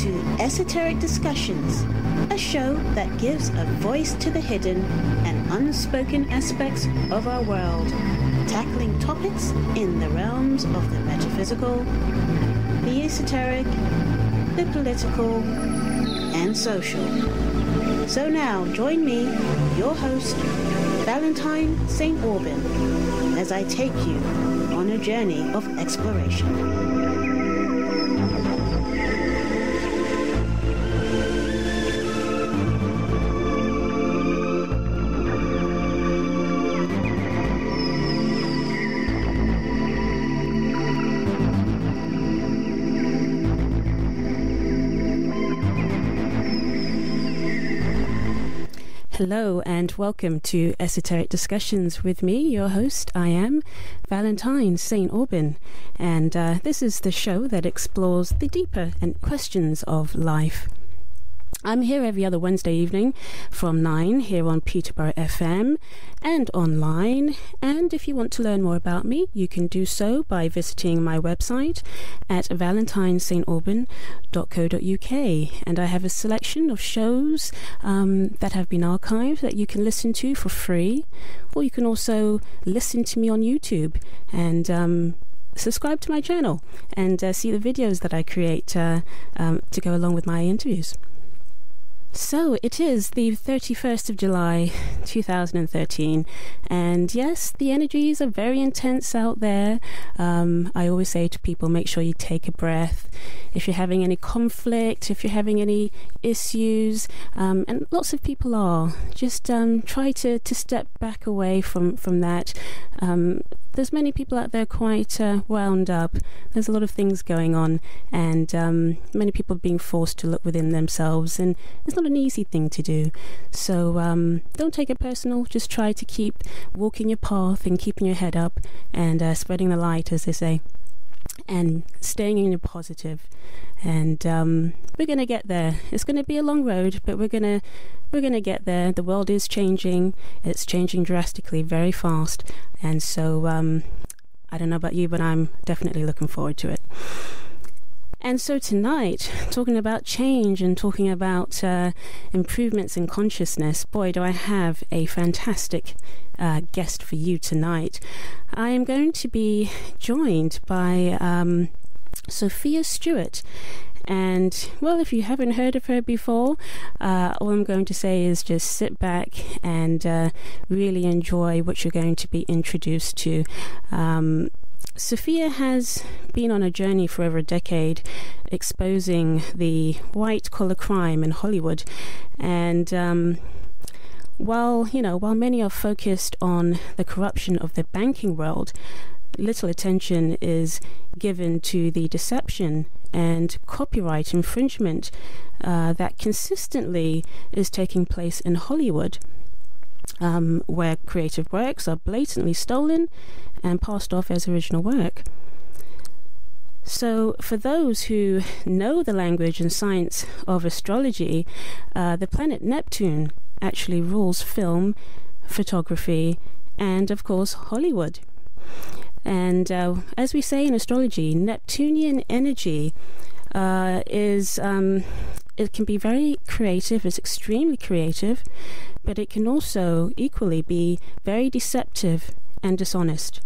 to Esoteric Discussions, a show that gives a voice to the hidden and unspoken aspects of our world, tackling topics in the realms of the metaphysical, the esoteric, the political, and social. So now join me, your host, Valentine St. Aubin, as I take you on a journey of exploration. Hello and welcome to Esoteric Discussions with me, your host. I am Valentine St. Aubin, and this is the show that explores the deeper and questions of life. I'm here every other Wednesday evening from 9 here on Peterborough FM and online. And if you want to learn more about me, you can do so by visiting my website at valentinesaintaubin.co.uk. And I have a selection of shows that have been archived that you can listen to for free. Or you can also listen to me on YouTube and subscribe to my channel and see the videos that I create to go along with my interviews. So it is the 31st of July 2013, and yes, the energies are very intense out there. I always say to people, make sure you take a breath. If you're having any conflict, if you're having any issues, and lots of people are, just try to step back away from that. There's many people out there quite wound up. There's a lot of things going on, and many people being forced to look within themselves, and it's not an easy thing to do. So don't take it personal. Just try to keep walking your path and keeping your head up and spreading the light, as they say, and staying in your positive. And we're going to get there. It's going to be a long road, but we're going to get there. The world is changing. It's changing drastically, very fast. And so I don't know about you, but I'm definitely looking forward to it. And so tonight, talking about change and talking about improvements in consciousness, boy, do I have a fantastic guest for you tonight. I am going to be joined by Sophia Stewart. And, well, if you haven't heard of her before, all I'm going to say is just sit back and really enjoy what you're going to be introduced to. Sophia has been on a journey for over a decade exposing the white-collar crime in Hollywood. And while many are focused on the corruption of the banking world, little attention is given to the deception and copyright infringement that consistently is taking place in Hollywood, where creative works are blatantly stolen and passed off as original work. So for those who know the language and science of astrology, the planet Neptune actually rules film, photography, and of course Hollywood. And as we say in astrology, Neptunian energy it can be very creative. It's extremely creative, but it can also equally be very deceptive and dishonest.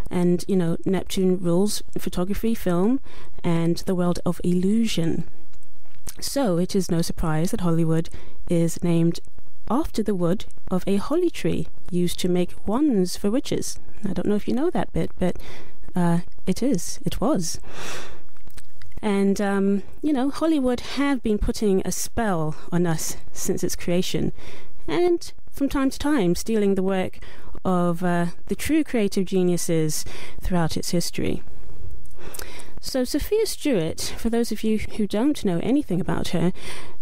And, Neptune rules photography, film, and the world of illusion. So it is no surprise that Hollywood is named after the wood of a holly tree used to make wands for witches. I don't know if you know that bit, but it was. And, Hollywood have been putting a spell on us since its creation, and from time to time stealing the work of the true creative geniuses throughout its history. So Sophia Stewart, for those of you who don't know anything about her,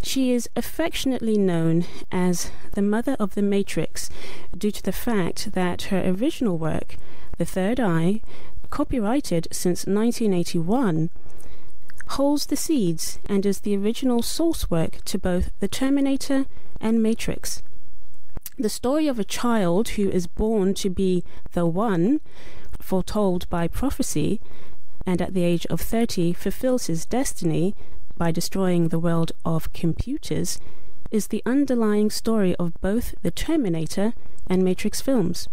she is affectionately known as the Mother of the Matrix due to the fact that her original work, The Third Eye, copyrighted since 1981, holds the seeds and is the original source work to both The Terminator and Matrix. The story of a child who is born to be the one, foretold by prophecy, and at the age of 30 fulfills his destiny by destroying the world of computers is the underlying story of both the Terminator and Matrix films.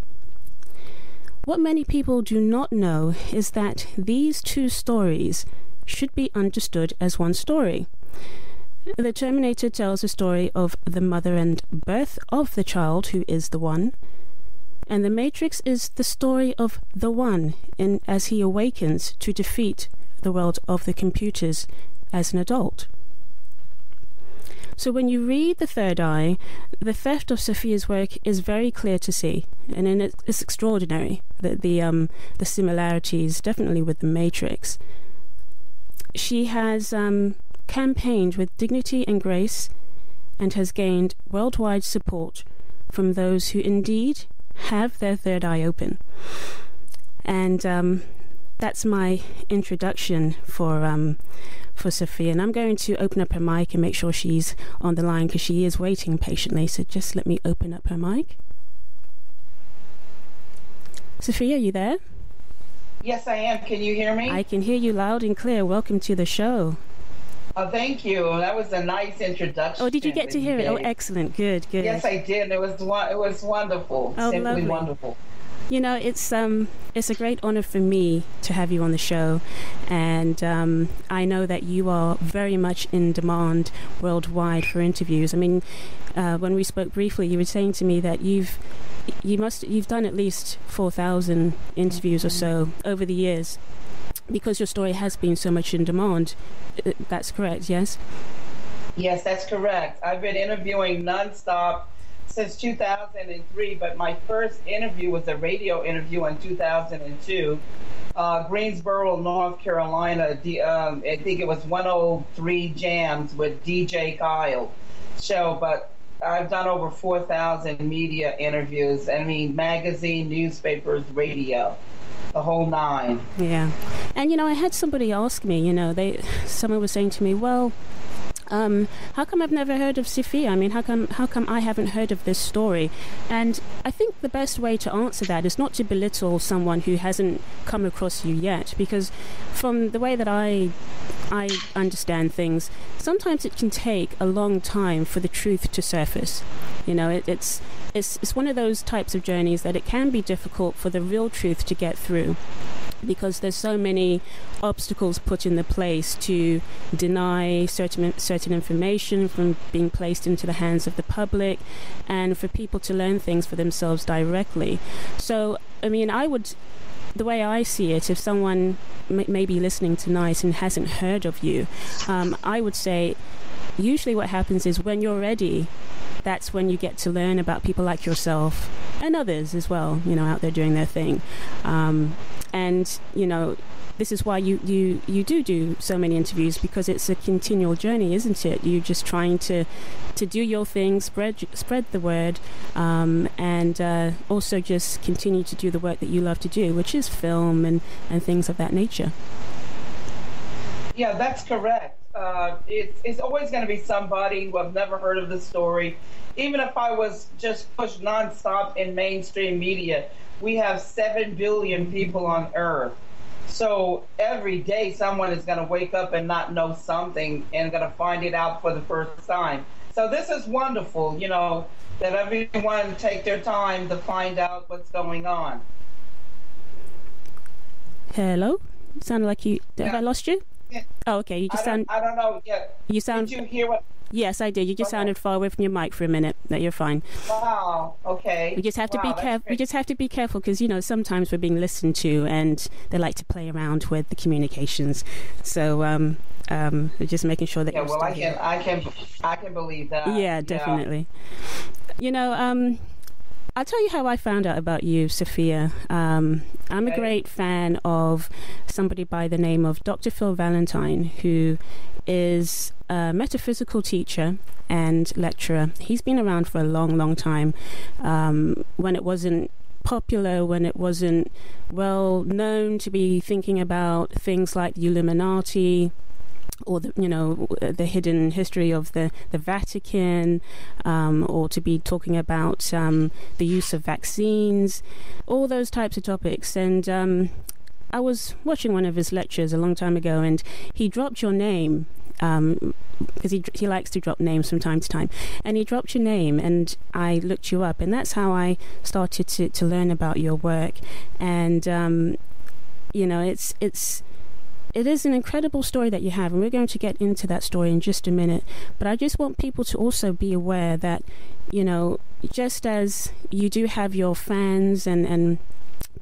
What many people do not know is that these two stories should be understood as one story. The Terminator tells the story of the mother and birth of the child who is the One, and the Matrix is the story of the One as he awakens to defeat the world of the computers as an adult. So when you read The Third Eye, the theft of Sophia's work is very clear to see, and it's extraordinary, the similarities definitely with the Matrix. She has campaigned with dignity and grace and has gained worldwide support from those who indeed have their third eye open. And that's my introduction for Sophia, and I'm going to open up her mic and make sure she's on the line because she is waiting patiently, so just let me open up her mic. Sophia, are you there? Yes, I am. Can you hear me? I can hear you loud and clear. Welcome to the show. Oh, thank you. That was a nice introduction. Oh, did you get to hear it? Oh, excellent. Good. Yes, I did. It was wonderful. Oh, simply lovely. Wonderful. You know, it's a great honor for me to have you on the show, and I know that you are very much in demand worldwide for interviews. I mean, when we spoke briefly, you were saying to me that you've done at least 4,000 interviews or so over the years, because your story has been so much in demand. That's correct, yes? Yes, that's correct. I've been interviewing nonstop since 2003, but my first interview was a radio interview in 2002. Greensboro, North Carolina. I think it was 103 Jams with DJ Kyle show, but I've done over 4,000 media interviews. I mean, magazine, newspapers, radio, the whole nine. Yeah. And, you know, I had somebody ask me, you know, someone was saying to me, well, how come I've never heard of Sophia? I mean, how come I haven't heard of this story? And I think the best way to answer that is not to belittle someone who hasn't come across you yet, because from the way that I understand things, sometimes it can take a long time for the truth to surface. You know, it's one of those types of journeys that it can be difficult for the real truth to get through, because there's so many obstacles put in the place to deny certain information from being placed into the hands of the public, and for people to learn things for themselves directly. So, I mean, the way I see it, if someone may be listening tonight and hasn't heard of you, I would say usually what happens is when you're ready, that's when you get to learn about people like yourself and others as well, you know, out there doing their thing. And, you know, this is why you do so many interviews, because it's a continual journey, isn't it? You're just trying to do your thing, spread the word, and also just continue to do the work that you love to do, which is film and things of that nature. Yeah, that's correct. It's always going to be somebody who I've never heard of the story. Even if I was just pushed nonstop in mainstream media, we have 7 billion people on Earth. So every day someone is going to wake up and not know something and going to find it out for the first time. So this is wonderful, you know, that everyone take their time to find out what's going on. Hello? It sounded like you... Have I lost you? Yeah. Oh, okay. You just sound... I don't know. Yeah. You sound... Did you hear what... Yes, I did. You just sounded far away from your mic for a minute. No, you're fine. Wow. Okay. We just have to be careful. We just have to be careful because, you know, sometimes we're being listened to and they like to play around with the communications. So, we're just making sure that you're still here. I can believe that. Yeah, definitely. Yeah. You know, I'll tell you how I found out about you, Sophia. I'm a great fan of somebody by the name of Dr. Phil Valentine, who is a metaphysical teacher and lecturer. He's been around for a long, long time. When it wasn't popular, when it wasn't well known to be thinking about things like the Illuminati, or the hidden history of the Vatican, or to be talking about the use of vaccines, all those types of topics. And I was watching one of his lectures a long time ago, and he dropped your name because he likes to drop names from time to time, and he dropped your name, and I looked you up, and that's how I started to learn about your work. And it is an incredible story that you have, and we're going to get into that story in just a minute. But I just want people to also be aware that, just as you do have your fans and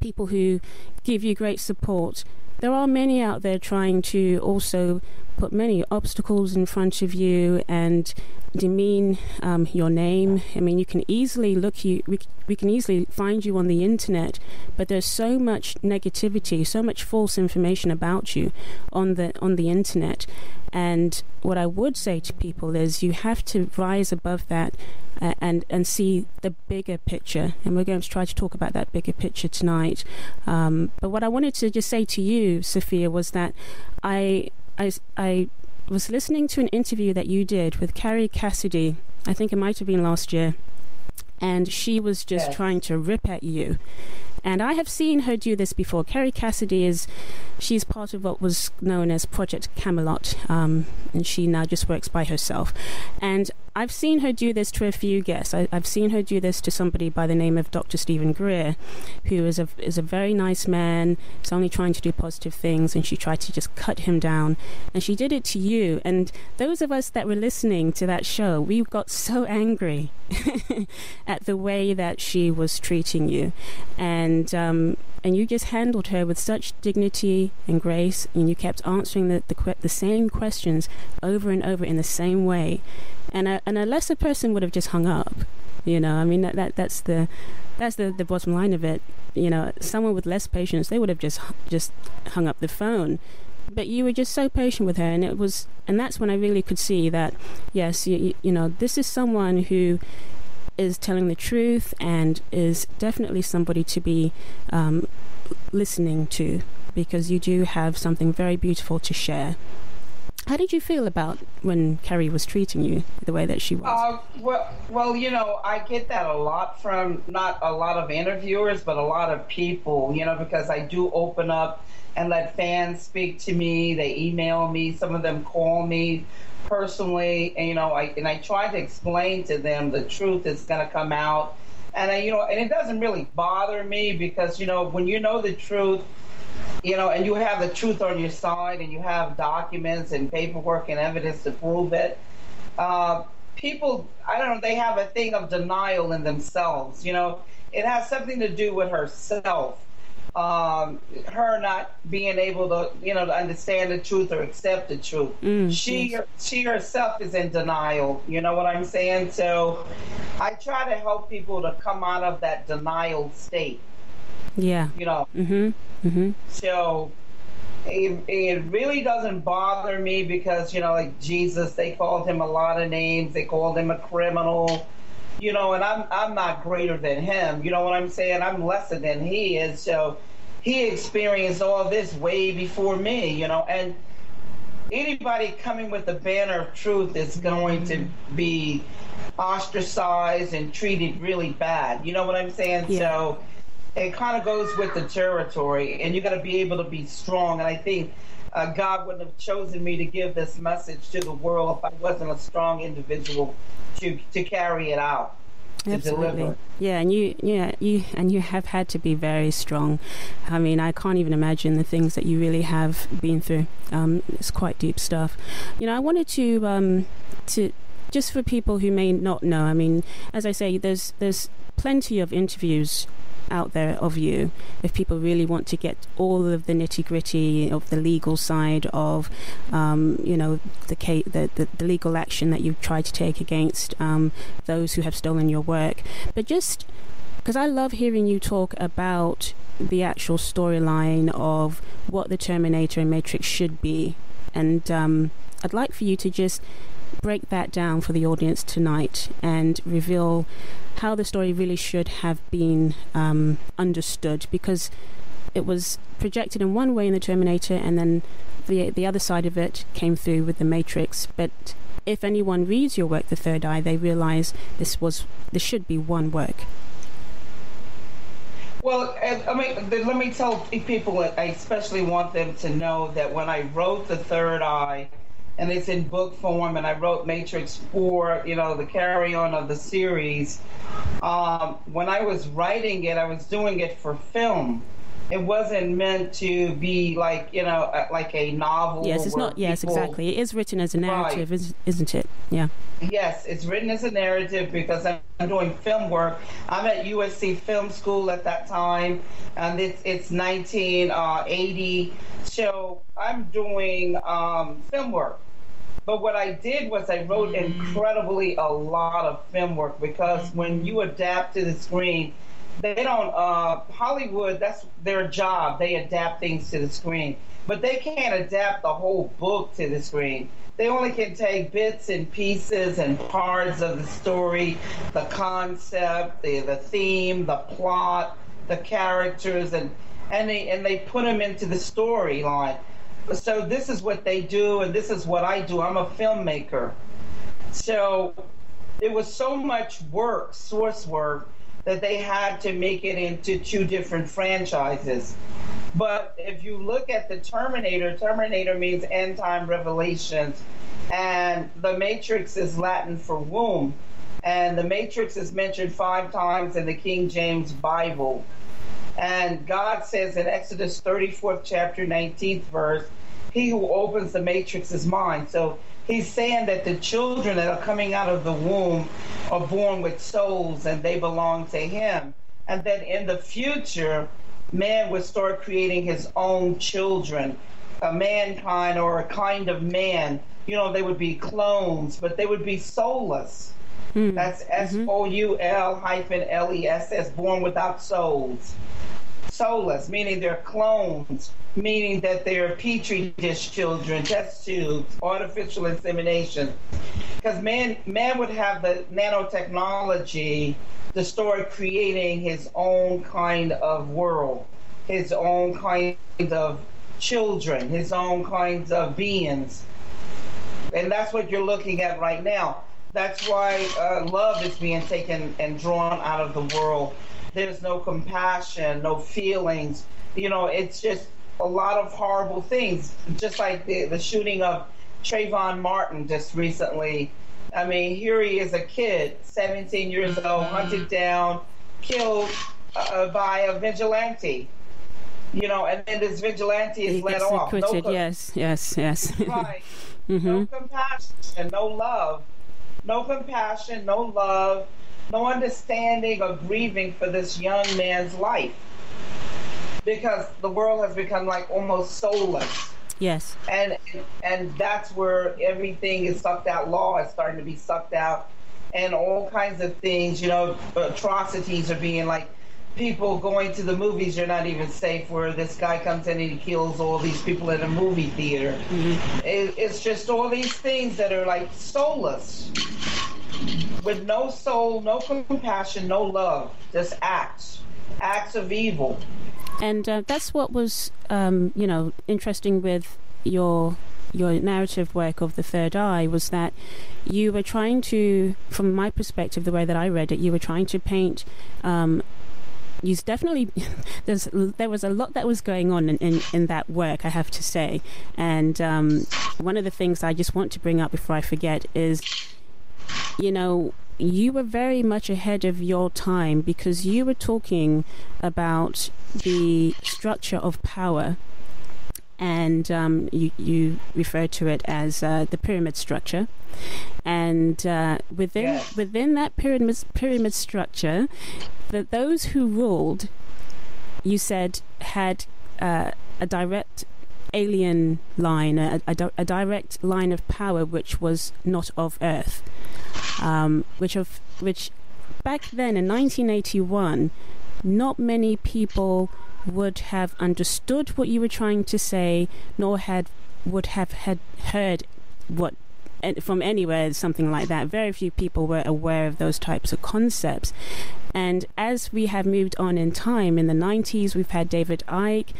people who give you great support, there are many out there trying to also put many obstacles in front of you and demean your name. I mean, you can easily we can easily find you on the internet, but there's so much negativity, so much false information about you on the internet. And what I would say to people is you have to rise above that and see the bigger picture. And we're going to try to talk about that bigger picture tonight. But what I wanted to just say to you, Sophia, was that I was listening to an interview that you did with Carrie Cassidy. I think it might have been last year. And she was just trying to rip at you. And I have seen her do this before. Carrie Cassidy she's part of what was known as Project Camelot, and she now just works by herself. And I've seen her do this to a few guests. I've seen her do this to somebody by the name of Dr. Stephen Greer, who is a very nice man. He's only trying to do positive things, and she tried to just cut him down. And she did it to you. And those of us that were listening to that show, we got so angry at the way that she was treating you. And you just handled her with such dignity and grace, and you kept answering the same questions over and over in the same way. And a lesser person would have just hung up. I mean, that's the bottom line of it. Someone with less patience, they would have just hung up the phone. But you were just so patient with her, and that's when I really could see that, yes, this is someone who is telling the truth and is definitely somebody to be listening to, because you do have something very beautiful to share. How did you feel about when Carrie was treating you the way that she was? Well, I get that a lot from not a lot of interviewers, but a lot of people, because I do open up and let fans speak to me. They email me. Some of them call me personally, and I try to explain to them the truth is going to come out, and and it doesn't really bother me, because when you know the truth, and you have the truth on your side, and you have documents and paperwork and evidence to prove it, people, I don't know, they have a thing of denial in themselves. It has something to do with herself. Her not being able to, to understand the truth or accept the truth. She herself is in denial. You know what I'm saying? So I try to help people to come out of that denial state. Yeah. So it really doesn't bother me, because, like Jesus, they called him a lot of names. They called him a criminal. And I'm not greater than him. You know what I'm saying? I'm lesser than he is. So he experienced all this way before me, and anybody coming with the banner of truth is going to be ostracized and treated really bad. You know what I'm saying? Yeah. So it kind of goes with the territory, and you got to be able to be strong. And I think God wouldn't have chosen me to give this message to the world if I wasn't a strong individual to carry it out. Absolutely. Yeah, and you have had to be very strong. I mean, I can't even imagine the things that you really have been through. It's quite deep stuff. I wanted to just for people who may not know, I mean, as I say, there's plenty of interviews out there of you, if people really want to get all of the nitty-gritty of the legal side of the legal action that you've tried to take against those who have stolen your work. But just because I love hearing you talk about the actual storyline of what the Terminator and Matrix should be, and I'd like for you to just break that down for the audience tonight and reveal how the story really should have been understood, because it was projected in one way in the Terminator, and then the other side of it came through with the Matrix. But if anyone reads your work, The Third Eye, they realize this should be one work. Well, I mean, let me tell people, I especially want them to know that when I wrote The Third Eye, and it's in book form, and I wrote Matrix 4, the carry-on of the series. When I was writing it, I was doing it for film. It wasn't meant to be like a novel. Yes, it's not. Yes, exactly. It is written as a narrative, right. Isn't it? Yeah. Yes, it's written as a narrative because I'm doing film work. I'm at USC Film School at that time, and it's 1980. So I'm doing film work. But what I did was I wrote incredibly a lot of film work, because when you adapt to the screen, they don't, Hollywood, that's their job. They adapt things to the screen. But they can't adapt the whole book to the screen. They only can take bits and pieces and parts of the story, the concept, the theme, the plot, the characters, and they put them into the storyline. So this is what they do, and this is what I do. I'm a filmmaker. So it was so much work, source work, that they had to make it into 2 different franchises. But if you look at the Terminator means end time revelations, and the Matrix is Latin for womb, and the Matrix is mentioned 5 times in the King James Bible. And God says in Exodus 34th chapter, 19th verse, he who opens the matrix is mine. So he's saying that the children that are coming out of the womb are born with souls, and they belong to him. And then in the future, man would start creating his own children, a mankind or a kind of man. They would be clones, but they would be soulless. That's SOUL-LESS, born without souls. Soulless, meaning they're clones, meaning that they're petri dish children, test tubes, artificial insemination. Because man would have the nanotechnology to start creating his own kind of world, his own kind of children, his own kinds of beings. And that's what you're looking at right now. That's why love is being taken and drawn out of the world. There's no compassion, no feelings. It's just a lot of horrible things. Just like the shooting of Trayvon Martin just recently. I mean, here he is, a kid, 17 years old, hunted down, killed by a vigilante. And then this vigilante is let off. Acquitted, yes. Right. No compassion, no love. No compassion, no love, no understanding or grieving for this young man's life. Because the world has become like almost soulless. Yes. And that's where everything is sucked out. Law is starting to be sucked out. And all kinds of things, atrocities are being like, people going to the movies, you're not even safe, where this guy comes in and he kills all these people in a movie theater. It's just all these things that are like soulless, with no soul, no compassion, no love, just acts of evil. And that's what was interesting with your narrative work of The Third Eye, was that you were trying to, from my perspective, the way that I read it, you were trying to paint there was a lot that was going on in that work, I have to say. And one of the things I just want to bring up before I forget is, you were very much ahead of your time, because you were talking about the structure of power, and you referred to it as the pyramid structure. And within that pyramid structure, that those who ruled, you said, had a direct alien line, a direct line of power which was not of Earth, which back then in 1981, not many people would have understood what you were trying to say, nor would have heard what from anywhere, something like that. Very few people were aware of those types of concepts. And as we have moved on in time, in the 90s, we've had David Icke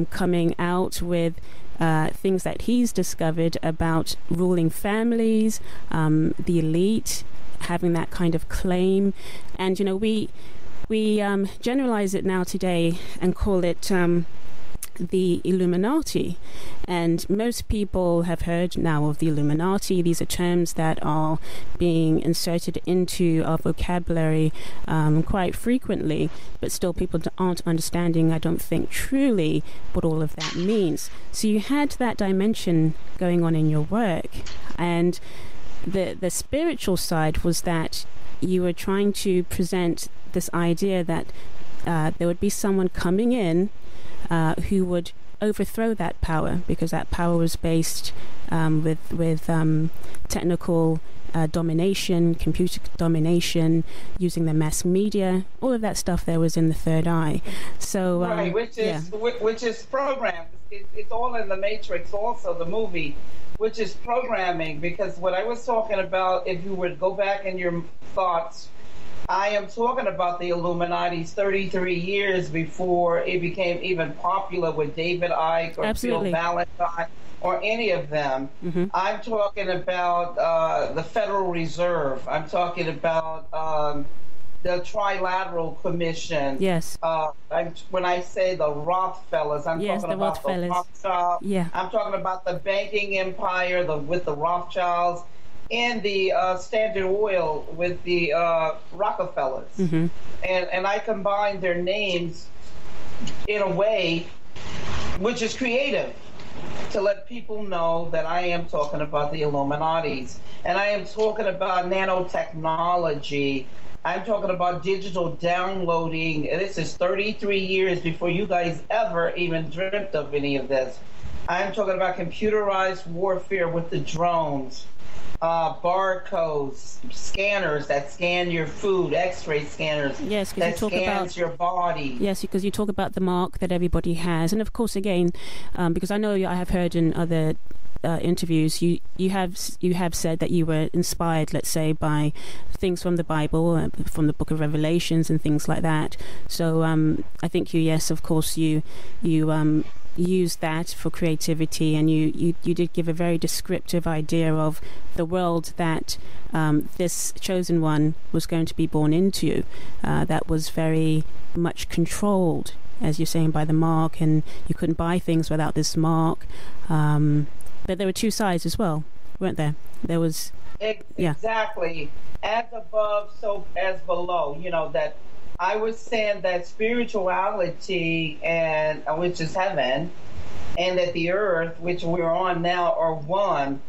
coming out with things that he's discovered about ruling families, the elite, having that kind of claim. And, we generalize it now today and call it the Illuminati. And most people have heard now of the Illuminati. These are terms that are being inserted into our vocabulary quite frequently, but still people aren't understanding, I don't think, truly what all of that means. So you had that dimension going on in your work, and the spiritual side was that you were trying to present this idea that there would be someone coming in who would overthrow that power, because that power was based with technical domination, computer domination, using the mass media, all of that stuff there was in the third eye. So right, which is programmed. It's all in the Matrix, also the movie, which is programming. Because what I was talking about, if you would go back in your thoughts, I am talking about the Illuminati's 33 years before it became even popular with David Icke or Bill Valentine or any of them. Mm-hmm. I'm talking about the Federal Reserve. I'm talking about the Trilateral Commission. Yes. When I say the Rothfellas, I'm talking about the Rothschilds. Yeah. I'm talking about the banking empire with the Rothschilds, and the Standard Oil with the Rockefellers. Mm-hmm. And I combine their names in a way which is creative, to let people know that I am talking about the Illuminatis. And I am talking about nanotechnology. I'm talking about digital downloading. This is 33 years before you guys ever even dreamt of any of this. I'm talking about computerized warfare with the drones. Barcodes, scanners that scan your food, X-ray scanners that scans your body. Yes, because you talk about the mark that everybody has, and of course, again, because I know I have heard in other interviews, you have said that you were inspired, let's say, by things from the Bible, from the Book of Revelations, and things like that. So I think of course, you used that for creativity, and you did give a very descriptive idea of the world that this chosen one was going to be born into, that was very much controlled, as you're saying, by the mark, and you couldn't buy things without this mark, but there were two sides as well, weren't there? There was exactly, as above so as below, that I was saying that spirituality, and which is heaven, and that the earth, which we're on now, are one.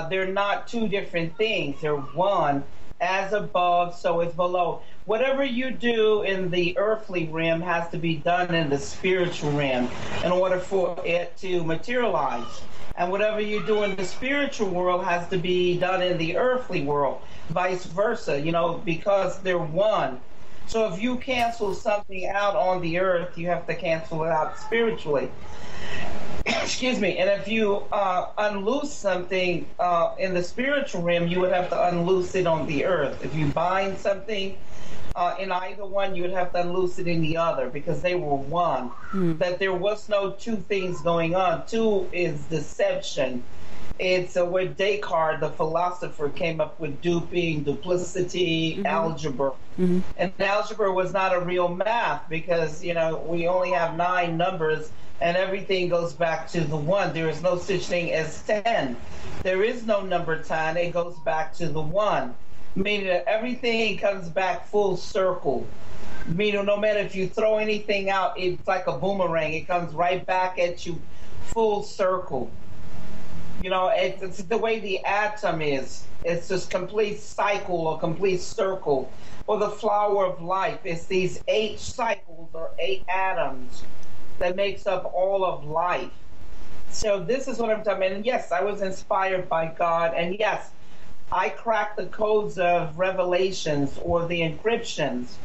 They're not two different things. They're one. As above, so is below. Whatever you do in the earthly realm has to be done in the spiritual realm in order for it to materialize. And whatever you do in the spiritual world has to be done in the earthly world. Vice versa, because they're one. So if you cancel something out on the earth, you have to cancel it out spiritually. Excuse me. And if you unloose something in the spiritual realm, you would have to unloose it on the earth. If you bind something in either one, you would have to unloose it in the other, because they were one. That there was no two things going on. Two is deception. It's where Descartes, the philosopher, came up with duping, duplicity, algebra. Mm-hmm. And algebra was not a real math, because, we only have 9 numbers and everything goes back to the 1. There is no such thing as 10. There is no number 10. It goes back to the 1. Meaning that everything comes back full circle. Meaning no matter if you throw anything out, it's like a boomerang. It comes right back at you full circle. It's the way the atom is. It's this complete cycle or complete circle. Or the flower of life. It's these 8 cycles or 8 atoms that makes up all of life. So this is what I'm talking about. And yes, I was inspired by God. And yes, I cracked the codes of Revelations or the encryptions,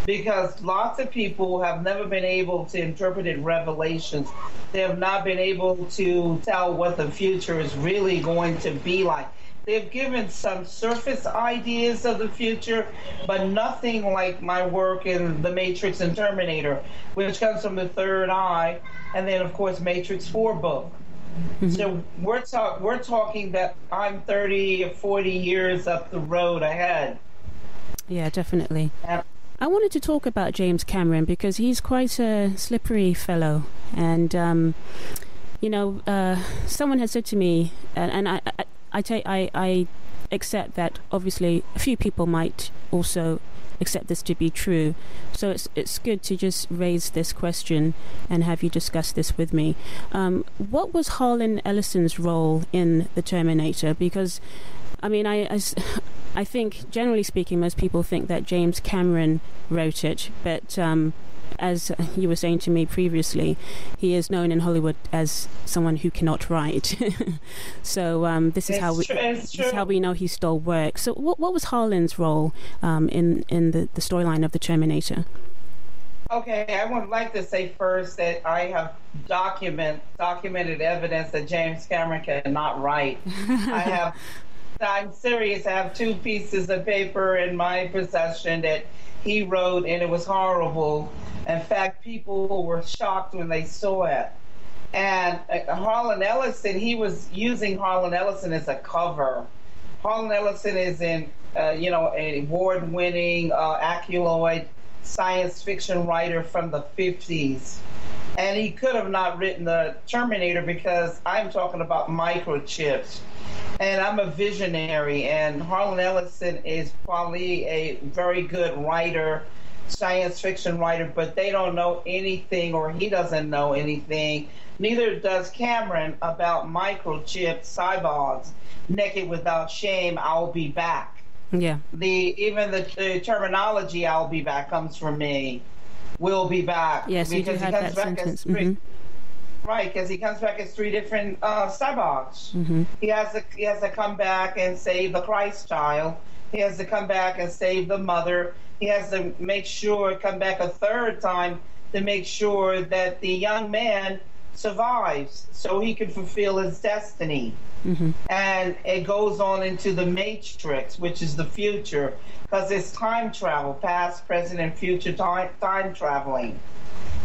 because lots of people have never been able to interpret Revelations. They have not been able to tell what the future is really going to be like. They've given some surface ideas of the future, but nothing like my work in The Matrix and Terminator, which comes from the third eye, and then, of course, Matrix 4 book. Mm-hmm. So we're talking that I'm 30 or 40 years up the road ahead. Yeah, definitely. I wanted to talk about James Cameron because he's quite a slippery fellow. And, someone had said to me, and I accept that obviously a few people might also accept this to be true. So it's good to just raise this question and have you discuss this with me. What was Harlan Ellison's role in The Terminator? Because, I mean, I think, generally speaking, most people think that James Cameron wrote it, but as you were saying to me previously, he is known in Hollywood as someone who cannot write. So this is how we know he stole work. So what was Harlan's role in the storyline of The Terminator? Okay, I would like to say first that I have documented evidence that James Cameron cannot write. I'm serious. I have 2 pieces of paper in my possession that he wrote, and it was horrible. In fact, people were shocked when they saw it. And Harlan Ellison, he was using Harlan Ellison as a cover. Harlan Ellison is an award-winning, accolade science fiction writer from the 50s. And he could have not written The Terminator because I'm talking about microchips. And I'm a visionary, and Harlan Ellison is probably a very good writer, science fiction writer, but they don't know anything, or he doesn't know anything. Neither does Cameron about microchip cyborgs. Naked without shame, I'll be back. Yeah. Even the terminology "I'll be back" comes from me. Will be back. Yes, you do have that sentence. Right, because he comes back as 3 different cyborgs. Mm-hmm. He has to come back and save the Christ child. He has to come back and save the mother. He has to come back a 3rd time to make sure that the young man survives so he can fulfill his destiny. Mm-hmm. And it goes on into the Matrix, which is the future, because it's time travel, past, present, and future time traveling.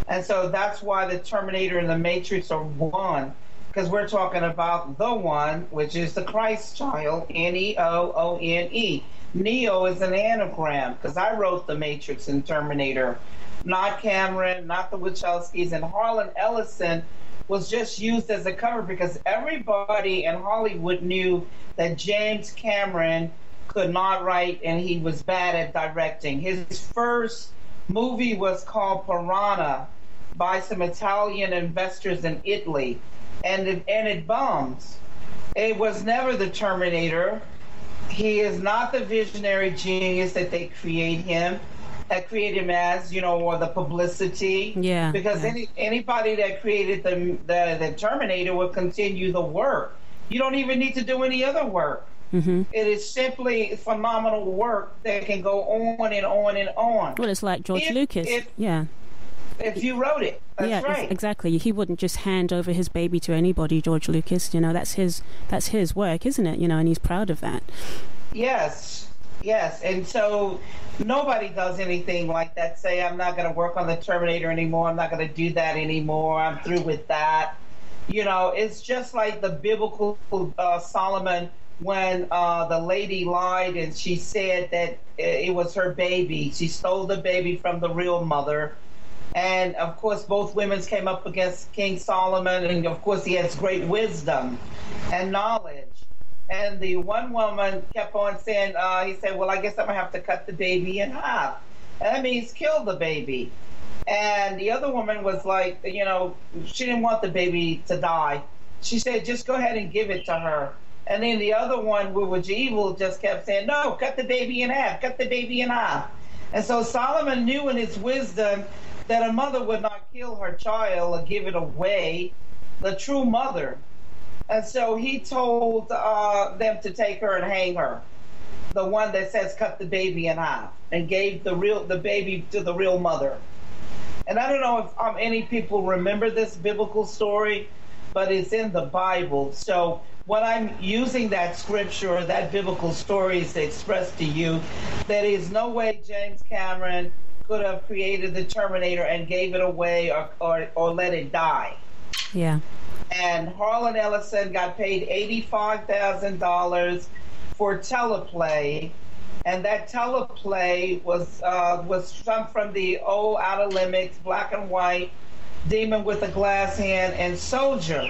And so that's why the Terminator and the Matrix are one, because we're talking about the one, which is the Christ child, Neoone. Neo is an anagram, because I wrote the Matrix and Terminator, not Cameron, not the Wachowskis, and Harlan Ellison was just used as a cover because everybody in Hollywood knew that James Cameron could not write and he was bad at directing. His first movie was called Piranha by some Italian investors in Italy, and it bombs. It was never the Terminator. He is not the visionary genius that they create him as, or the publicity. Yeah. Because anybody that created the Terminator will continue the work. You don't even need to do any other work. Mm-hmm. It is simply phenomenal work that can go on and on and on. Well, it's like George Lucas. If you wrote it, that's right. Exactly. He wouldn't just hand over his baby to anybody, George Lucas. That's his work, isn't it? And he's proud of that. Yes. And so nobody does anything like that. Say, I'm not going to work on the Terminator anymore. I'm not going to do that anymore. I'm through with that. It's just like the biblical Solomon when the lady lied and she said that it was her baby. She stole the baby from the real mother. And, of course, both women came up against King Solomon, and, of course, he has great wisdom and knowledge. And the one woman kept on saying, he said, well, I guess I'm going to have to cut the baby in half. And that means kill the baby. And the other woman was like, she didn't want the baby to die. She said, just go ahead and give it to her. And then the other one, who was evil, just kept saying, no, cut the baby in half, cut the baby in half. And so Solomon knew in his wisdom that a mother would not kill her child or give it away, the true mother. And so he told them to take her and hang her, the one that says cut the baby in half, and gave the baby to the real mother. And I don't know if any people remember this biblical story, but it's in the Bible. So when I'm using that scripture or that biblical story is to express to you that there is no way James Cameron could have created the Terminator and gave it away or let it die. Yeah. And Harlan Ellison got paid $85,000 for teleplay And that teleplay was some from the old Outer Limits, black and white, Demon with a Glass Hand, and Soldier.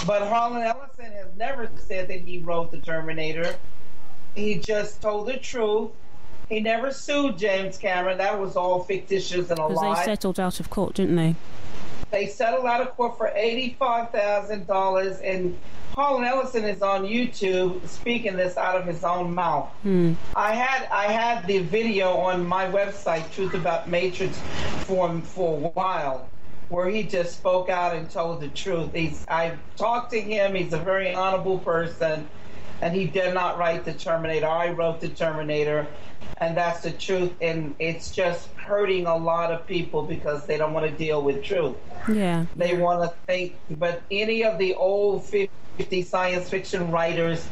But Harlan Ellison has never said that he wrote the Terminator. He just told the truth. He never sued James Cameron. That was all fictitious and a lie. Because they settled out of court, didn't they? They settled out of court for $85,000, and Harlan Ellison is on YouTube speaking this out of his own mouth. I had the video on my website, Truth About Matrix, for a while, where he just spoke out and told the truth. I talked to him. He's a very honorable person, and he did not write the Terminator. I wrote the Terminator, and that's the truth. And it's just hurting a lot of people because they don't want to deal with truth. Yeah. They want to think, but any of the old 50 science fiction writers,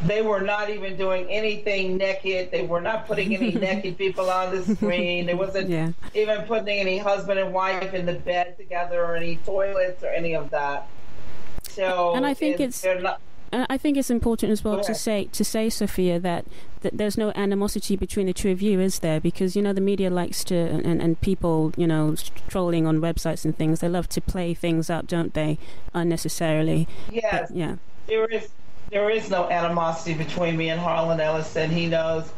they were not even doing anything naked. They were not putting any naked people on the screen. They wasn't even putting any husband and wife in the bed together or any toilets or any of that. So, and I think I think it's important as well to say, Sophia, that there's no animosity between the two of you, is there? Because, you know, the media likes to, and people, you know, trolling on websites and things, they love to play things up, don't they, unnecessarily? Yes. But, yeah. There is no animosity between me and Harlan Ellison. He knows.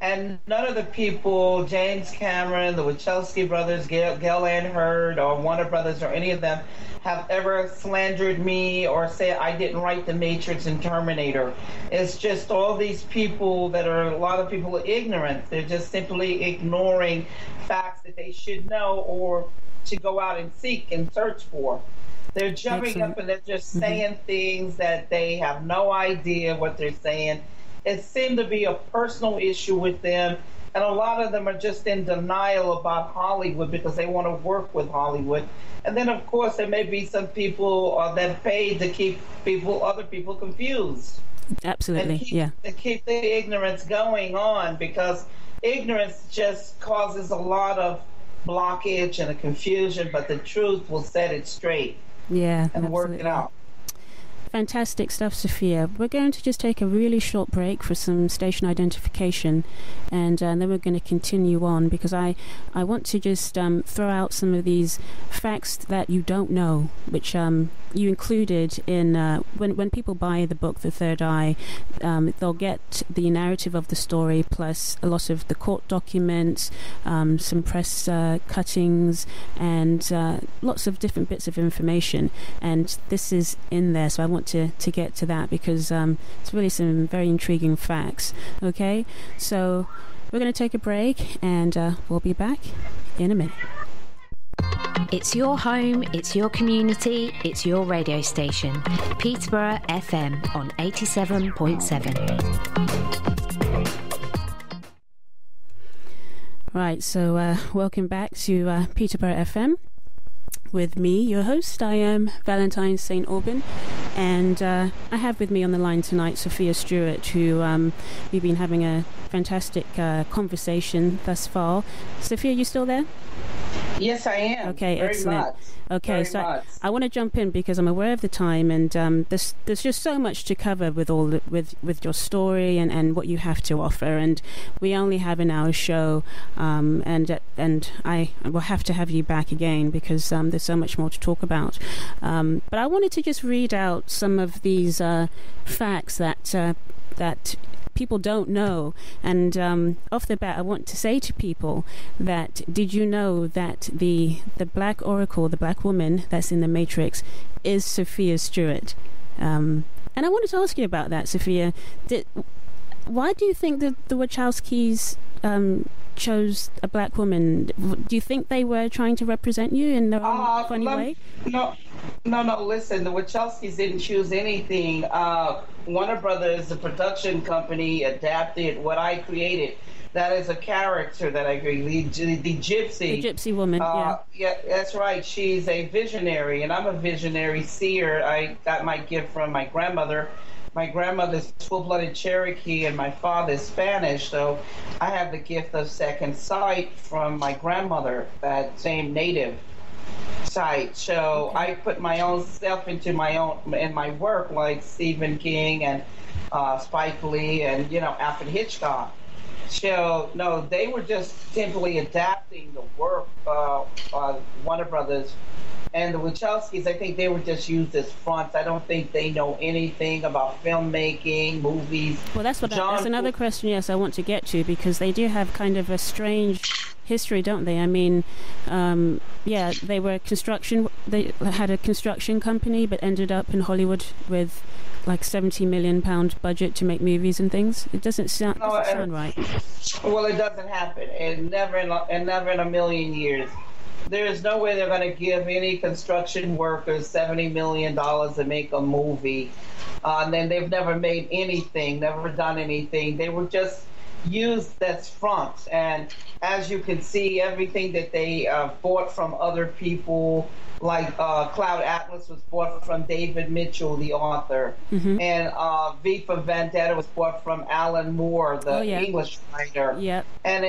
And none of the people, James Cameron, the Wachowski brothers, Gail Ann Hurd, or Warner Brothers, or any of them, have ever slandered me or said I didn't write The Matrix and Terminator. It's just all these people that are, a lot of people are ignorant. They're just simply ignoring facts that they should know or to go out and seek and search for. They're jumping up and they're just saying things that they have no idea what they're saying. It seemed to be a personal issue with them, and a lot of them are just in denial about Hollywood because they want to work with Hollywood. And then, of course, there may be some people that paid to keep other people confused. Absolutely, and keep the ignorance going on, because ignorance just causes a lot of blockage and a confusion, but the truth will set it straight. Yeah, and absolutely. work it out. Fantastic stuff, Sophia. We're going to just take a really short break for some station identification, and then we're going to continue on, because I want to just throw out some of these facts that you don't know, which you included in when people buy the book The Third Eye. They'll get the narrative of the story plus a lot of the court documents, some press cuttings, and lots of different bits of information, and this is in there, so I want to get to that, because it's really some very intriguing facts. Okay, so we're going to take a break, and we'll be back in a minute. It's your home, it's your community, it's your radio station. Peterborough FM on 87.7. Right, so welcome back to Peterborough FM. With me, your host. I am Valentine St. Aubin, and I have with me on the line tonight Sophia Stewart, who we've been having a fantastic conversation thus far. Sophia, you still there? Yes, I am. Okay, very excellent. Much. Okay, very so much. I want to jump in because I'm aware of the time, and there's just so much to cover with with your story and what you have to offer, and we only have an hour show, and I will have to have you back again because there's so much more to talk about. But I wanted to just read out some of these facts that people don't know, and off the bat I want to say to people that, did you know that the black oracle, the black woman that's in the Matrix, is Sophia Stewart? And I wanted to ask you about that, Sophia. Why do you think that the Wachowskis chose a black woman? Do you think they were trying to represent you in their own funny way? No. Listen, the Wachowskis didn't choose anything. Warner Brothers, the production company, adapted what I created. That is a character that I created, the gypsy. The gypsy woman, yeah. Yeah, that's right. She's a visionary, and I'm a visionary seer. I got my gift from my grandmother. My grandmother's full-blooded Cherokee and my father's Spanish, so I have the gift of second sight from my grandmother, that same native sight. So I put my own self into my work, like Stephen King and Spike Lee and Alfred Hitchcock. So, no, they were just simply adapting the work of Warner Brothers. And the Wachowskis, I think they were just used as fronts. I don't think they know anything about filmmaking, movies. Well, that's another question, yes, I want to get to, because they do have kind of a strange history, don't they? I mean, yeah, they were they had a construction company, but ended up in Hollywood with like £70 million budget to make movies and things. It doesn't sound right. Well, it doesn't happen, and never in a million years. There is no way they're going to give any construction workers $70 million to make a movie. And then they've never made anything, never done anything. They were just used as fronts. And as you can see, everything that they bought from other people, like Cloud Atlas was bought from David Mitchell, the author. Mm-hmm. And V for Vendetta was bought from Alan Moore, the English writer. Yep. And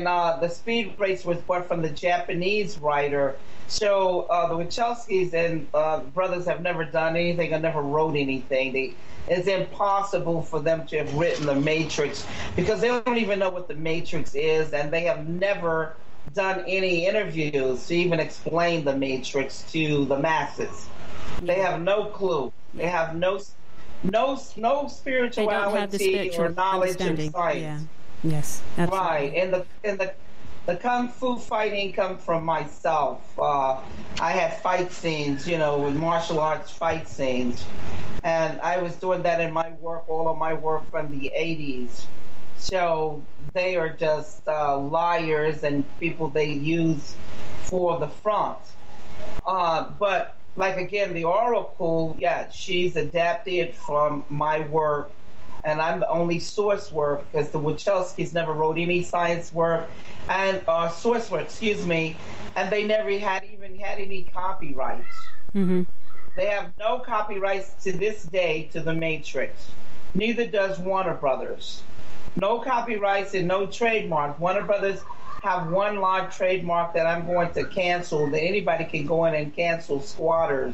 the Speed Race was bought from the Japanese writer. So the Wachowskis and brothers have never done anything or never wrote anything. It's impossible for them to have written The Matrix because they don't even know what The Matrix is, and they have never done any interviews to even explain The Matrix to the masses. They have no clue. They have no spirituality or knowledge of science. Yeah. Yes, absolutely. Right, and the kung fu fighting comes from myself. I had fight scenes, with martial arts fight scenes, and I was doing that in my work, all of my work from the 80s. So they are just liars and people they use for the front. But like again, the Oracle, she's adapted from my work, and I'm the only source work because the Wachowskis never wrote any science work and source work, and they never had any copyrights. Mm-hmm. They have no copyrights to this day to The Matrix. Neither does Warner Brothers. No copyrights and no trademarks. Warner Brothers have one live trademark that I'm going to cancel, that anybody can go in and cancel squatters.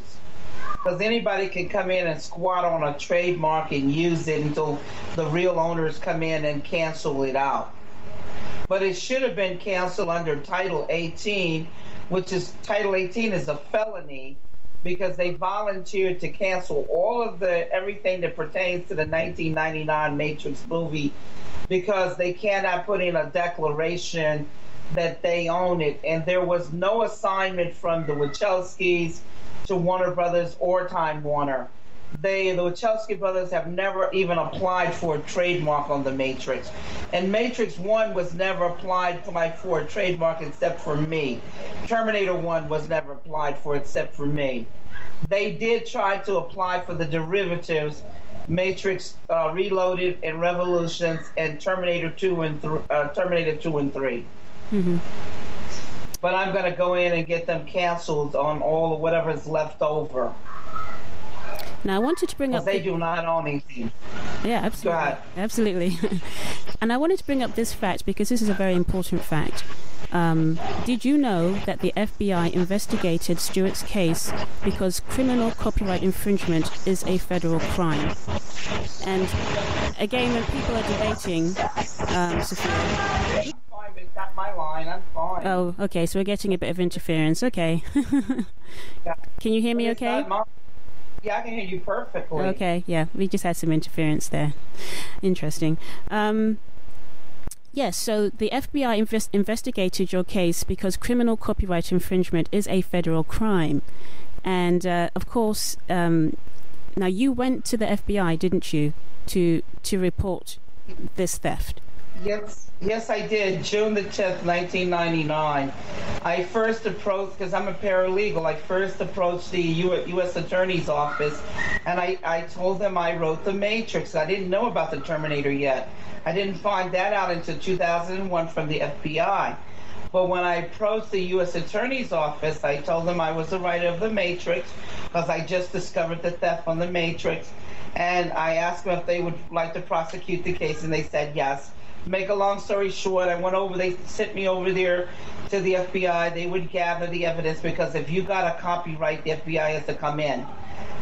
Because anybody can come in and squat on a trademark and use it until the real owners come in and cancel it out. But it should have been canceled under Title 18, which is Title 18 is a felony because they volunteered to cancel all of everything that pertains to the 1999 Matrix movie because they cannot put in a declaration that they own it. And there was no assignment from the Wachowskis to Warner Brothers or Time Warner. The Wachowski brothers have never even applied for a trademark on The Matrix. And Matrix 1 was never applied for a trademark except for me. Terminator 1 was never applied for except for me. They did try to apply for the derivatives, Matrix Reloaded and Revolutions and Terminator 2 and 3. Mm-hmm. But I'm going to go in and get them canceled on all of whatever's left over. Now, I wanted to bring up... They do not own anything. Yeah, absolutely. Go ahead. Absolutely. And I wanted to bring up this fact because this is a very important fact. Did you know that the FBI investigated Stewart's case because criminal copyright infringement is a federal crime? And again, when people are debating, Sophia... I'm fine, but it's not my line. I'm fine. Oh, okay. So we're getting a bit of interference. Okay. Can you hear me okay? Yeah, I can hear you perfectly. Okay, yeah, we just had some interference there. Interesting. Yes, so the FBI investigated your case because criminal copyright infringement is a federal crime. And, of course, now you went to the FBI, didn't you, to report this theft? Yes, I did. June the 10th, 1999. I first approached, because I'm a paralegal, I first approached the U.S. Attorney's Office, and I told them I wrote The Matrix. I didn't know about the Terminator yet. I didn't find that out until 2001 from the FBI. But when I approached the U.S. Attorney's Office, I told them I was the writer of The Matrix, because I just discovered the theft on The Matrix, and I asked them if they would like to prosecute the case, and they said yes. Make a long story short, they sent me over there to the FBI. They would gather the evidence because if you got a copyright, the FBI has to come in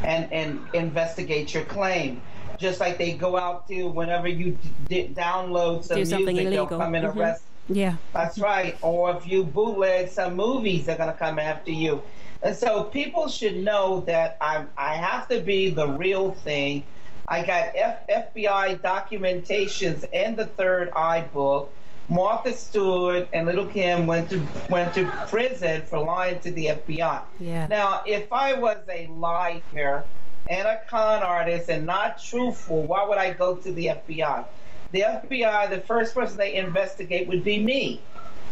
and investigate your claim. just like they go out to whenever you download some music, they'll come and arrest. Yeah, that's right. Or if you bootleg some movies, they're going to come after you. And so people should know that I have to be the real thing. I got FBI documentations in the Third Eye book. Martha Stewart and Little Kim went to prison for lying to the FBI. Yeah. Now, if I was a liar and a con artist and not truthful, why would I go to the FBI? The FBI, the first person they investigate would be me.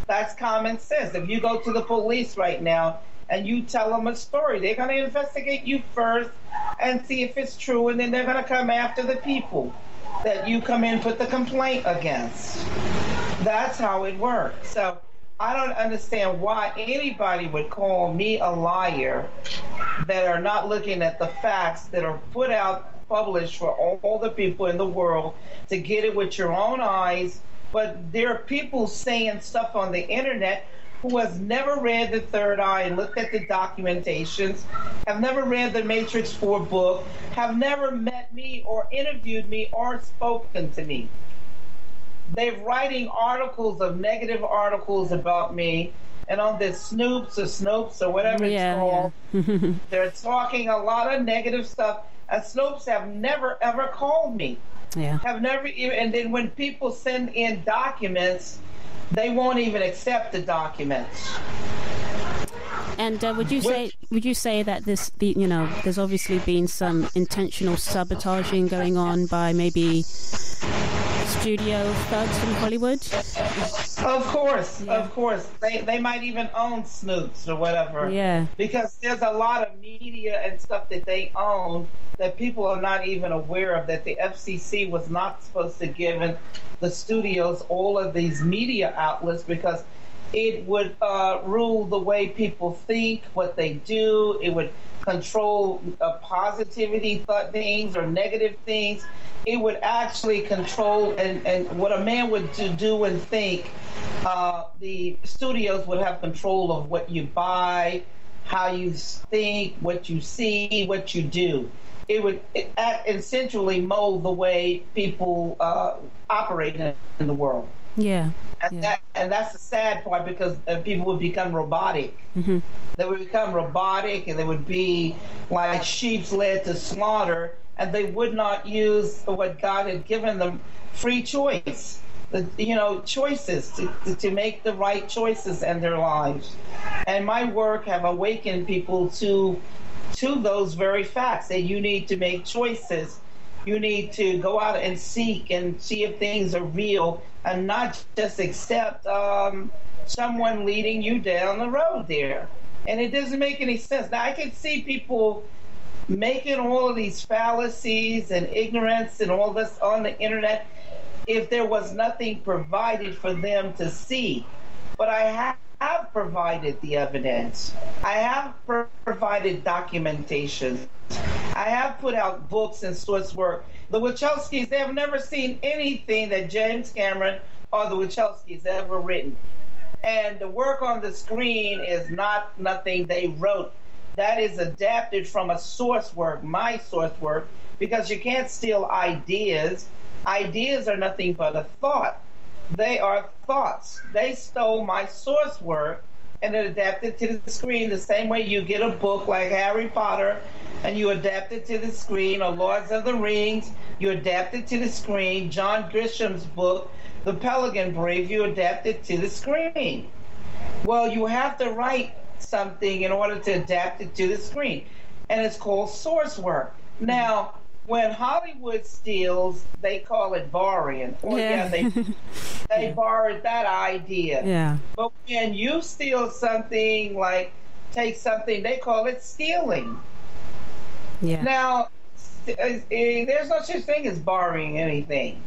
That's common sense. If you go to the police right now and you tell them a story, they're going to investigate you first and see if it's true, and then they're going to come after the people that you come in and put the complaint against. That's how it works. So I don't understand why anybody would call me a liar that are not looking at the facts that are put out, published for all the people in the world to get it with your own eyes. But there are people saying stuff on the internet who has never read the Third Eye and looked at the documentations, have never read the Matrix 4 book, have never met me or interviewed me or spoken to me. They're writing articles of negative articles about me, and on this Snopes or whatever it's called, they're talking a lot of negative stuff, and Snopes have never ever called me. Yeah. Have never even, and then when people send in documents, they won't even accept the documents. And would you say that there's obviously been some intentional sabotaging going on by maybe studio thugs from Hollywood? Of course. They might even own Snoops or whatever. Yeah. Because there's a lot of media and stuff that they own that people are not even aware of, that the FCC was not supposed to give the studios all of these media outlets, because it would rule the way people think, what they do. It would control positivity things or negative things. It would actually control and what a man would do and think. The studios would have control of what you buy, how you think, what you see, what you do. It would essentially mold the way people operate in the world. Yeah. And that's the sad part, because people would become robotic. Mm-hmm. They would become robotic, and they would be like sheep led to slaughter, and they would not use what God had given them, free choice. Choices to make the right choices in their lives. And my work have awakened people to those very facts, that you need to make choices. You need to go out and seek and see if things are real, and not just accept someone leading you down the road there. And it doesn't make any sense. Now, I can see people making all of these fallacies and ignorance and all this on the internet if there was nothing provided for them to see. But I have provided the evidence. I have provided documentation. I have put out books and source work. The Wachowskis, they have never seen anything that James Cameron or the Wachowskis ever written. And the work on the screen is nothing they wrote. That is adapted from a source work, my source work, because you can't steal ideas. Ideas are nothing but a thought. They are thoughts. They stole my source work and it adapted to the screen the same way you get a book like Harry Potter and you adapt it to the screen, or Lords of the Rings, you adapt it to the screen. John Grisham's book, The Pelican Brief, you adapt it to the screen. Well, you have to write something in order to adapt it to the screen, and it's called source work. Now, when Hollywood steals, they call it borrowing. They borrowed that idea. Yeah. But when you steal something, like take something, they call it stealing. Yeah. Now, there's no such thing as borrowing anything.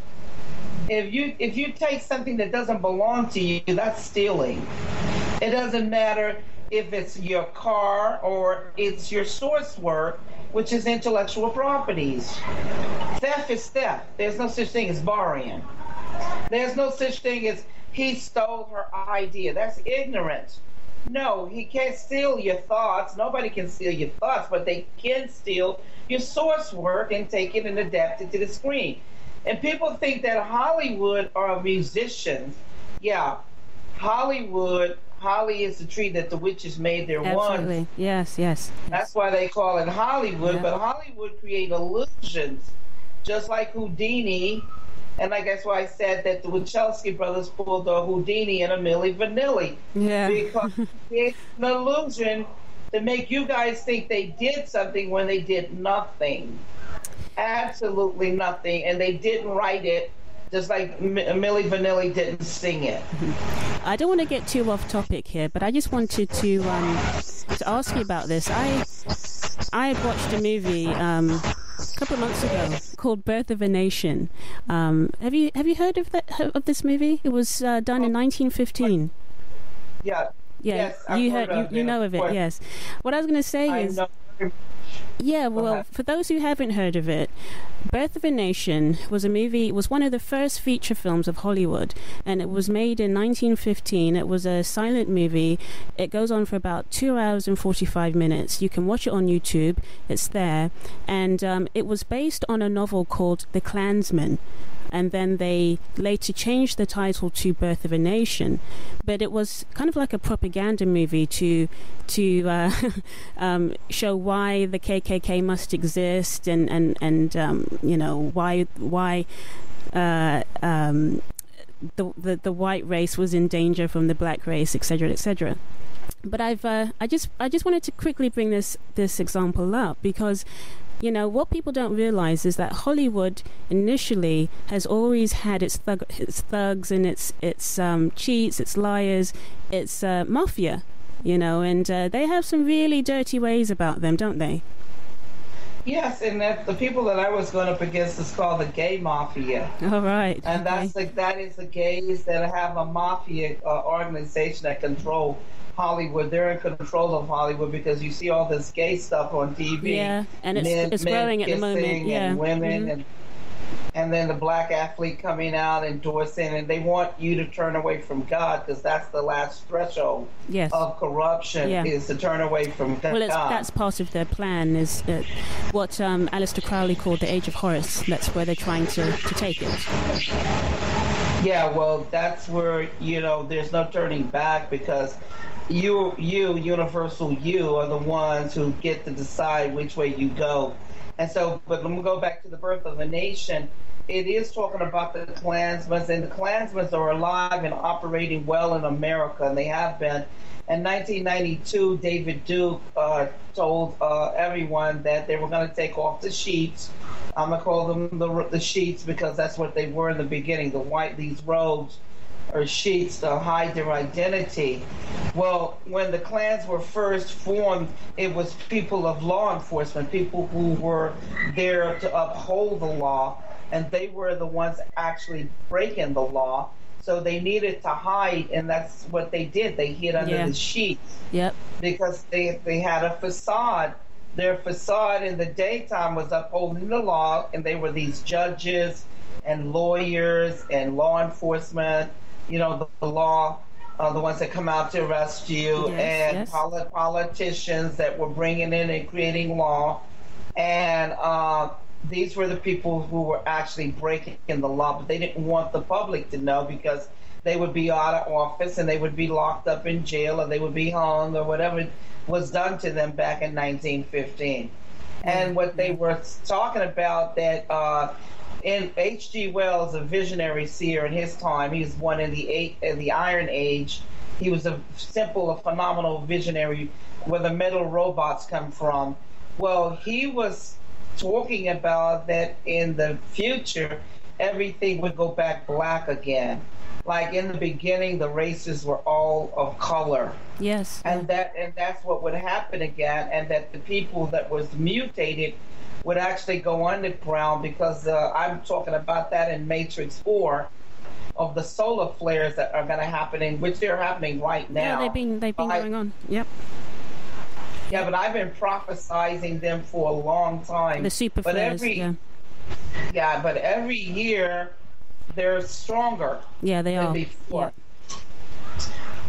If you take something that doesn't belong to you, that's stealing. It doesn't matter if it's your car or it's your source work, which is intellectual properties. Theft is theft. There's no such thing as borrowing. There's no such thing as he stole her idea. That's ignorance. No, he can't steal your thoughts. Nobody can steal your thoughts, but they can steal your source work and take it and adapt it to the screen. And people think that Hollywood are musicians. Yeah, Holly is the tree that the witches made their Absolutely. wands. Yes. That's why they call it Hollywood. Yeah. But Hollywood create illusions, just like Houdini. And I guess why I said that the Wachowski brothers pulled a Houdini and a Milli Vanilli. Yeah. Because it's an illusion to make you guys think they did something when they did nothing. Absolutely nothing. And they didn't write it, just like Milli Vanilli didn't sing it. I don't want to get too off topic here, but I just wanted to ask you about this. I had watched a movie a couple of months ago called Birth of a Nation. Have you heard of this movie? It was done in 1915. Yeah. Yeah, Yes, you know of it. Yes. What I was going to say is, yeah. Well, for those who haven't heard of it, Birth of a Nation was a movie. It was one of the first feature films of Hollywood, and it was made in 1915. It was a silent movie. It goes on for about 2 hours and 45 minutes. You can watch it on YouTube. It's there, and it was based on a novel called The Klansman. And then they later changed the title to Birth of a Nation, but it was kind of like a propaganda movie to show why the KKK must exist, and you know why the white race was in danger from the black race, etc., etc. But I just wanted to quickly bring this example up because, you know, what people don't realize is that Hollywood initially has always had its thugs and its cheats, its liars, its mafia, you know, and they have some really dirty ways about them, don't they? Yes, and the people that I was going up against is called the gay mafia. All right. And that is the gays that have a mafia organization that control Hollywood. They're in control of Hollywood because you see all this gay stuff on TV. Yeah, and it's growing at the moment. Yeah, and women, and then the black athlete coming out endorsing, and they want you to turn away from God because that's the last threshold of corruption is to turn away from God. Well, that's part of their plan. Is what Aleister Crowley called the Age of Horus. That's where they're trying to take it. Yeah, well, that's where, you know, there's no turning back because you, universal you, are the ones who get to decide which way you go. And so, but let me go back to the Birth of a Nation. It is talking about the Klansmen, and the Klansmen are alive and operating well in America, and they have been. In 1992, David Duke told everyone that they were going to take off the sheets. I'm going to call them the sheets because that's what they were in the beginning, these robes or sheets to hide their identity. Well, when the clans were first formed, it was people of law enforcement, people who were there to uphold the law, and they were the ones actually breaking the law. So they needed to hide, and that's what they did. They hid under the sheets. Yep. Because they had a facade. Their facade in the daytime was upholding the law, and they were these judges and lawyers and law enforcement, you know, the law, the ones that come out to arrest you, and politicians that were bringing in and creating law. And these were the people who were actually breaking the law, but they didn't want the public to know because they would be out of office and they would be locked up in jail or they would be hung or whatever was done to them back in 1915. And what they were talking about that in H.G. Wells, a visionary seer in his time, he was one in the Iron Age. He was a phenomenal visionary where the metal robots come from. Well, he was talking about that in the future, everything would go back black again. Like in the beginning, the races were all of color. Yes. And that's what would happen again, and that the people that was mutated would actually go underground because I'm talking about that in Matrix 4 of the solar flares that are going to happen, in which they're happening right now. Yeah, they've been going on. Yep. Yeah, but I've been prophesizing them for a long time. The super flares, yeah, but every year they're stronger. Yeah, they than are. Before. Yeah.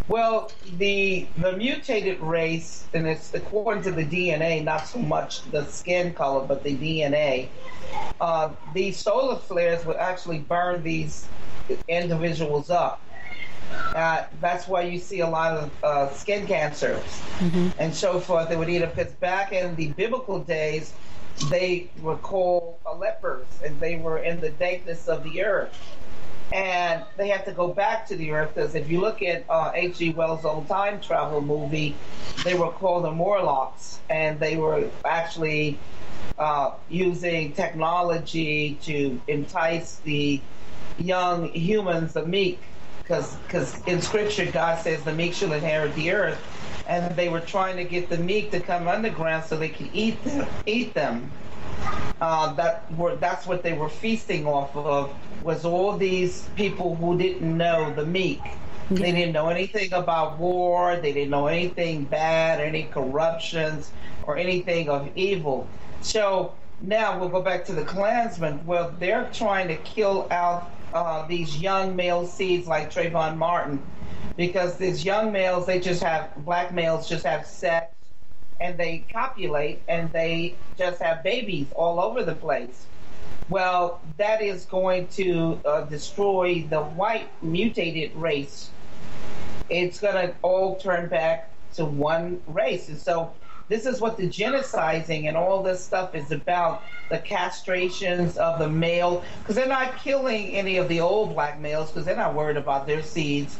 Well, the mutated race, and it's according to the DNA, not so much the skin color, but the DNA. These solar flares would actually burn these individuals up. That's why you see a lot of skin cancers and so forth. They would eat it because back in the biblical days, they were called lepers, and they were in the dankness of the earth. And they have to go back to the earth, because if you look at H.G. Wells' old time travel movie, they were called the Morlocks, and they were actually using technology to entice the young humans, the meek, because in Scripture God says the meek shall inherit the earth, and they were trying to get the meek to come underground so they could eat them. That's what they were feasting off of, was all these people who didn't know the meek. They didn't know anything about war. They didn't know anything bad, any corruptions, or anything of evil. So now we'll go back to the Klansmen. Well, they're trying to kill out these young male seeds like Trayvon Martin, because these young males, black males just have sex, and they copulate, and they just have babies all over the place. Well, that is going to destroy the white mutated race. It's going to all turn back to one race. And so this is what the genociding and all this stuff is about, the castrations of the male, because they're not killing any of the old black males because they're not worried about their seeds.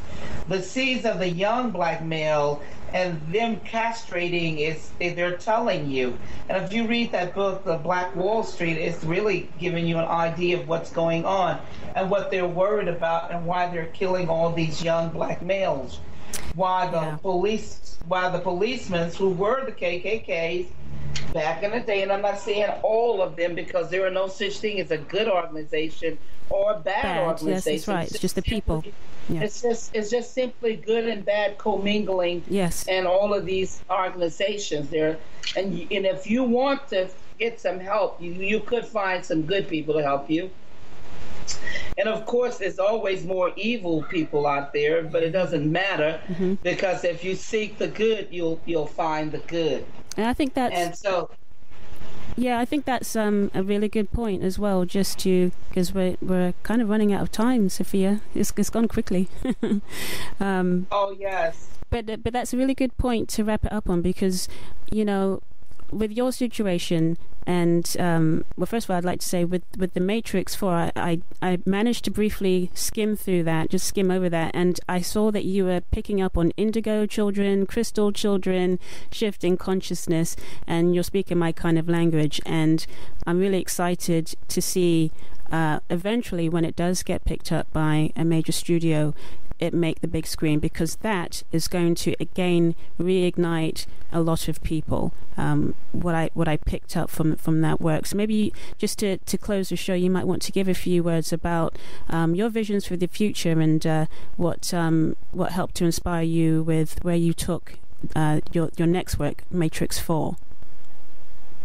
The seeds of the young black male, and them castrating they're telling you. And if you read that book, The Black Wall Street, it's really giving you an idea of what's going on and what they're worried about and why they're killing all these young black males. Why the policemen who were the KKKs back in the day, and I'm not saying all of them, because there are no such thing as a good organization or a bad organization. Yes, that's right. It's just the people. Yeah. It's just simply good and bad commingling. Yes. And all of these organizations there, and if you want to get some help, you could find some good people to help you. And of course, there's always more evil people out there, but it doesn't matter, because if you seek the good, you'll find the good. And I think that's. And so. Yeah, I think that's a really good point as well. Just because we're kind of running out of time, Sophia. It's gone quickly. Oh yes. But that's a really good point to wrap it up on, because with your situation, and well, first of all, I'd like to say with the Matrix 4, I managed to briefly skim over that, and I saw that you were picking up on indigo children, crystal children, shifting consciousness, and you're speaking my kind of language, and I'm really excited to see eventually, when it does get picked up by a major studio, it make the big screen, because that is going to again reignite a lot of people. What I picked up from that work. So maybe just to close the show, you might want to give a few words about your visions for the future, and what helped to inspire you with where you took your next work, Matrix 4.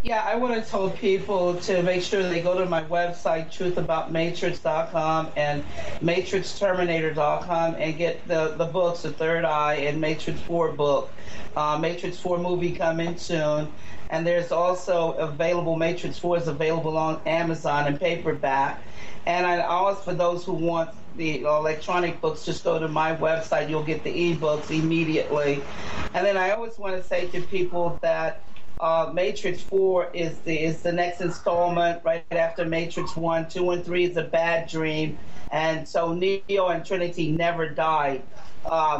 Yeah, I want to tell people to make sure they go to my website, truthaboutmatrix.com and matrixterminator.com, and get the books, The Third Eye and Matrix 4 book. Matrix 4 movie coming soon. And there's also Matrix 4 is available on Amazon in paperback. And I always, for those who want the electronic books, just go to my website. You'll get the ebooks immediately. And then I always want to say to people that Matrix 4 is the next installment right after Matrix 1. 2 and 3 is a bad dream, and so Neo and Trinity never died.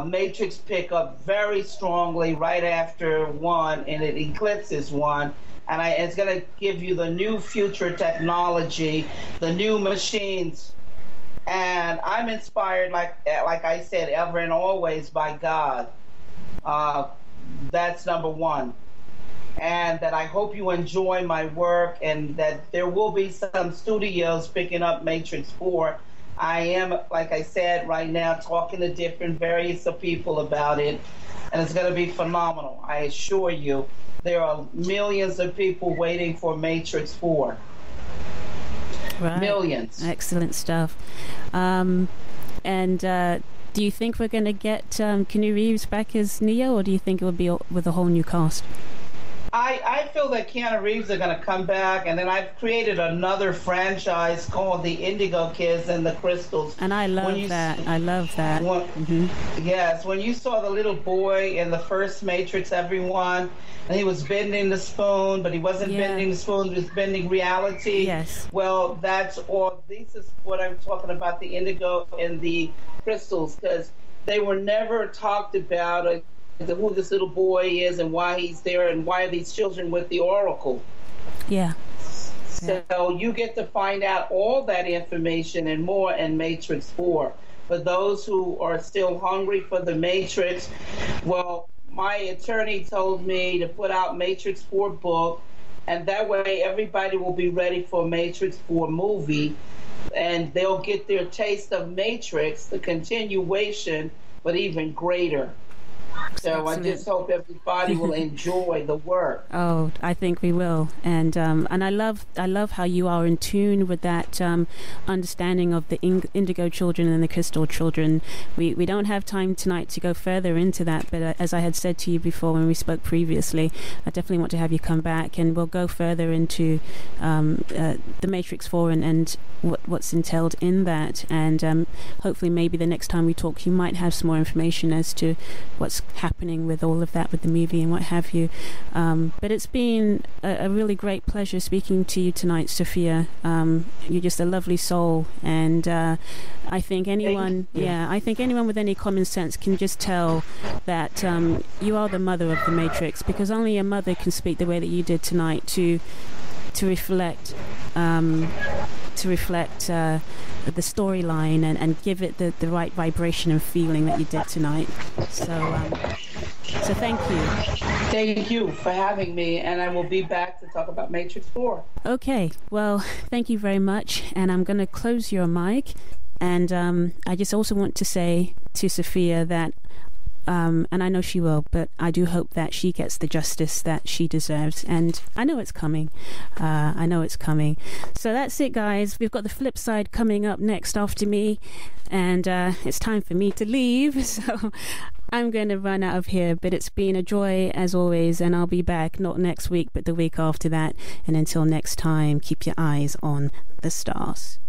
Matrix pick up very strongly right after 1, and it eclipses 1. And it's going to give you the new future technology, the new machines. And I'm inspired, like I said, ever and always by God. That's number one. And that I hope you enjoy my work, and that there will be some studios picking up Matrix 4. I am, like I said, right now talking to different various people about it, and it's going to be phenomenal. I assure you, there are millions of people waiting for Matrix 4. Right. Millions. Excellent stuff. Do you think we're going to get Keanu Reeves back as Neo, or do you think it would be with a whole new cast? I feel that Keanu Reeves are going to come back, and then I've created another franchise called the Indigo Kids and the Crystals. And I love that. I love that. Yes, when you saw the little boy in the first Matrix, everyone, and he was bending the spoon, but he wasn't bending the spoon, he was bending reality. Yes. Well, that's all. This is what I'm talking about, the Indigo and the Crystals, because they were never talked about. Who this little boy is and why he's there and why are these children with the Oracle. So you get to find out all that information and more in Matrix 4. For those who are still hungry for the Matrix, well, my attorney told me to put out Matrix 4 book, and that way everybody will be ready for Matrix 4 movie, and they'll get their taste of Matrix, the continuation, but even greater. So excellent. I just hope everybody will enjoy the work. Oh, I think we will, and I love how you are in tune with that understanding of the indigo children and the crystal children. We don't have time tonight to go further into that, but as I had said to you before when we spoke previously, I definitely want to have you come back, and we'll go further into the Matrix 4 and what's entailed in that, and hopefully maybe the next time we talk, you might have some more information as to what's happening with all of that, with the movie and what have you. But it's been a really great pleasure speaking to you tonight, Sophia. You're just a lovely soul, and I think anyone, I think anyone with any common sense can just tell that you are the mother of the Matrix, because only a mother can speak the way that you did tonight to reflect the storyline and give it the right vibration and feeling that you did tonight. So thank you. Thank you for having me, and I will be back to talk about Matrix 4. Okay, well, thank you very much, and I'm going to close your mic, and I just also want to say to Sophia that and I know she will, but I do hope that she gets the justice that she deserves, and I know it's coming. So that's it, guys. We've got the flip side coming up next after me, and it's time for me to leave, so I'm going to run out of here. But it's been a joy as always, and I'll be back not next week but the week after that, and until next time, keep your eyes on the stars.